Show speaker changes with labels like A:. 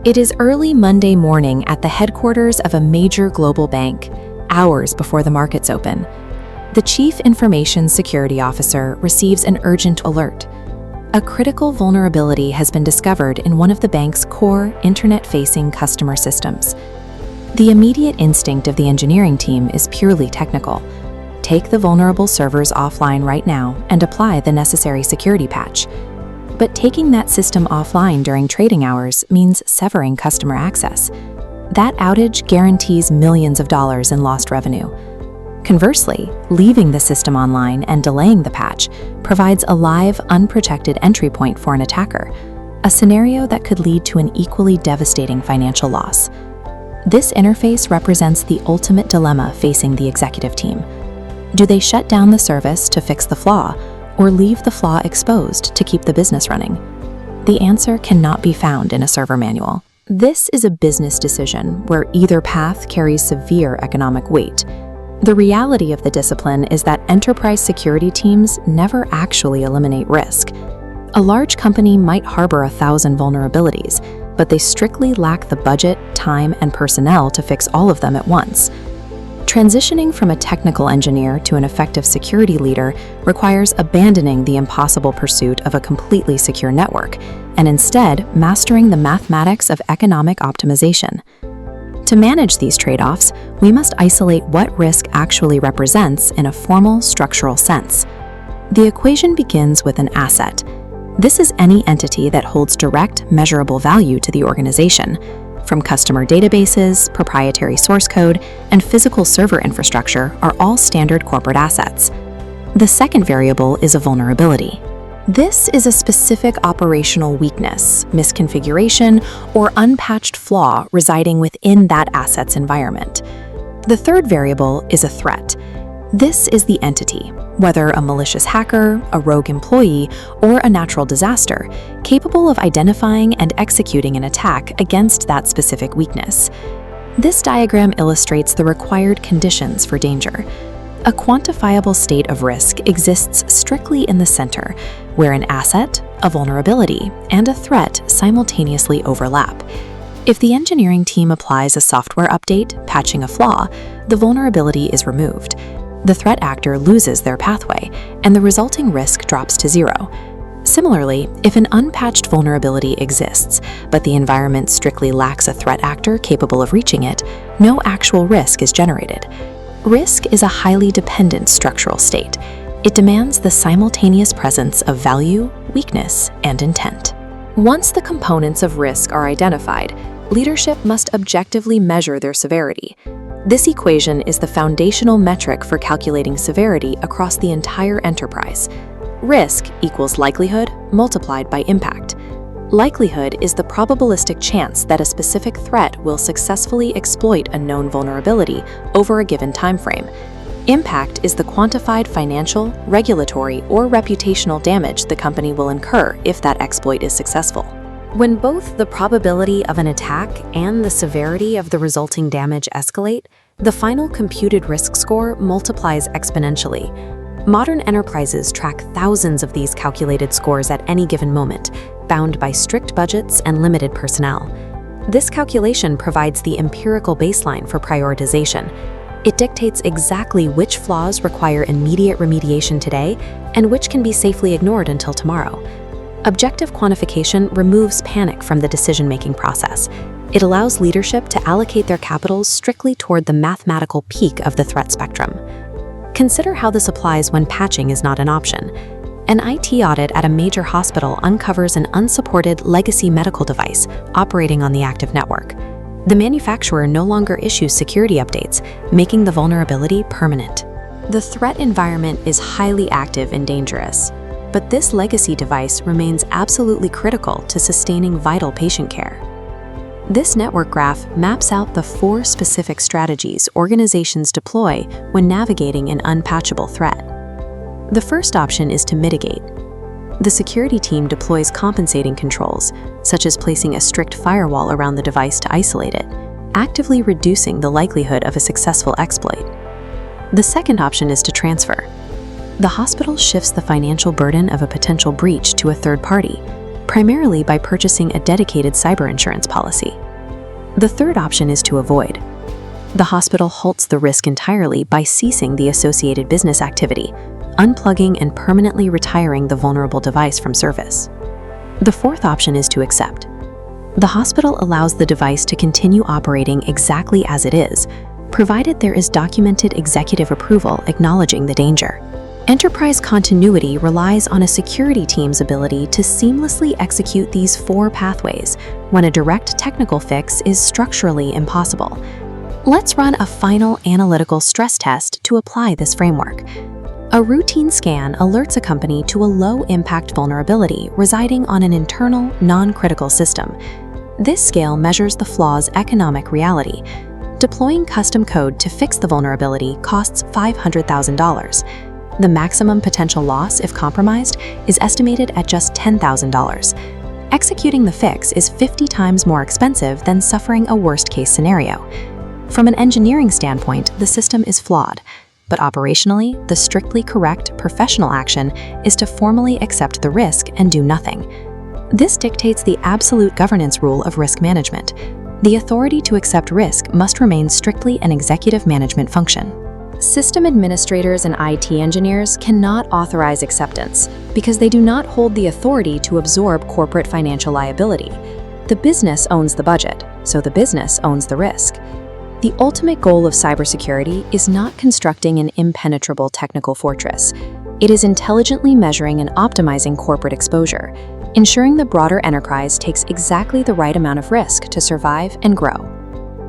A: It is early Monday morning at the headquarters of a major global bank, hours before the markets open. The Chief Information Security Officer receives an urgent alert. A critical vulnerability has been discovered in one of the bank's core internet-facing customer systems. The immediate instinct of the engineering team is purely technical. Take the vulnerable servers offline right now and apply the necessary security patch. But taking that system offline during trading hours means severing customer access. That outage guarantees millions of dollars in lost revenue. Conversely, leaving the system online and delaying the patch provides a live, unprotected entry point for an attacker, a scenario that could lead to an equally devastating financial loss. This interface represents the ultimate dilemma facing the executive team. Do they shut down the service to fix the flaw, or leave the flaw exposed to keep the business running? The answer cannot be found in a server manual. This is a business decision where either path carries severe economic weight. The reality of the discipline is that enterprise security teams never actually eliminate risk. A large company might harbor 1,000 vulnerabilities, but they strictly lack the budget, time, and personnel to fix all of them at once. Transitioning from a technical engineer to an effective security leader requires abandoning the impossible pursuit of a completely secure network, and instead mastering the mathematics of economic optimization. To manage these trade-offs, we must isolate what risk actually represents in a formal structural sense. The equation begins with an asset. This is any entity that holds direct, measurable value to the organization. From customer databases, proprietary source code, and physical server infrastructure are all standard corporate assets. The second variable is a vulnerability. This is a specific operational weakness, misconfiguration, or unpatched flaw residing within that asset's environment. The third variable is a threat. This is the entity, whether a malicious hacker, a rogue employee, or a natural disaster, capable of identifying and executing an attack against that specific weakness. This diagram illustrates the required conditions for danger. A quantifiable state of risk exists strictly in the center, where an asset, a vulnerability, and a threat simultaneously overlap. If the engineering team applies a software update, patching a flaw, the vulnerability is removed. The threat actor loses their pathway, and the resulting risk drops to zero. Similarly, if an unpatched vulnerability exists, but the environment strictly lacks a threat actor capable of reaching it, no actual risk is generated. Risk is a highly dependent structural state. It demands the simultaneous presence of value, weakness, and intent. Once the components of risk are identified, leadership must objectively measure their severity. This equation is the foundational metric for calculating severity across the entire enterprise. Risk equals likelihood multiplied by impact. Likelihood is the probabilistic chance that a specific threat will successfully exploit a known vulnerability over a given time frame. Impact is the quantified financial, regulatory, or reputational damage the company will incur if that exploit is successful. When both the probability of an attack and the severity of the resulting damage escalate, the final computed risk score multiplies exponentially. Modern enterprises track thousands of these calculated scores at any given moment, bound by strict budgets and limited personnel. This calculation provides the empirical baseline for prioritization. It dictates exactly which flaws require immediate remediation today and which can be safely ignored until tomorrow. Objective quantification removes panic from the decision-making process. It allows leadership to allocate their capitals strictly toward the mathematical peak of the threat spectrum. Consider how this applies when patching is not an option. An IT audit at a major hospital uncovers an unsupported legacy medical device operating on the active network. The manufacturer no longer issues security updates, making the vulnerability permanent. The threat environment is highly active and dangerous, but this legacy device remains absolutely critical to sustaining vital patient care. This network graph maps out the 4 specific strategies organizations deploy when navigating an unpatchable threat. The first option is to mitigate. The security team deploys compensating controls, such as placing a strict firewall around the device to isolate it, actively reducing the likelihood of a successful exploit. The second option is to transfer. The hospital shifts the financial burden of a potential breach to a third party. primarily by purchasing a dedicated cyber insurance policy. The third option is to avoid. The hospital halts the risk entirely by ceasing the associated business activity, unplugging and permanently retiring the vulnerable device from service. The fourth option is to accept. The hospital allows the device to continue operating exactly as it is, provided there is documented executive approval acknowledging the danger. Enterprise continuity relies on a security team's ability to seamlessly execute these four pathways when a direct technical fix is structurally impossible. Let's run a final analytical stress test to apply this framework. A routine scan alerts a company to a low-impact vulnerability residing on an internal, non-critical system. This scale measures the flaw's economic reality. Deploying custom code to fix the vulnerability costs $500,000. The maximum potential loss, if compromised, is estimated at just $10,000. Executing the fix is 50 times more expensive than suffering a worst-case scenario. From an engineering standpoint, the system is flawed, but operationally, the strictly correct professional action is to formally accept the risk and do nothing. This dictates the absolute governance rule of risk management. The authority to accept risk must remain strictly an executive management function. System administrators and IT engineers cannot authorize acceptance because they do not hold the authority to absorb corporate financial liability. The business owns the budget, so the business owns the risk. The ultimate goal of cybersecurity is not constructing an impenetrable technical fortress. It is intelligently measuring and optimizing corporate exposure, ensuring the broader enterprise takes exactly the right amount of risk to survive and grow.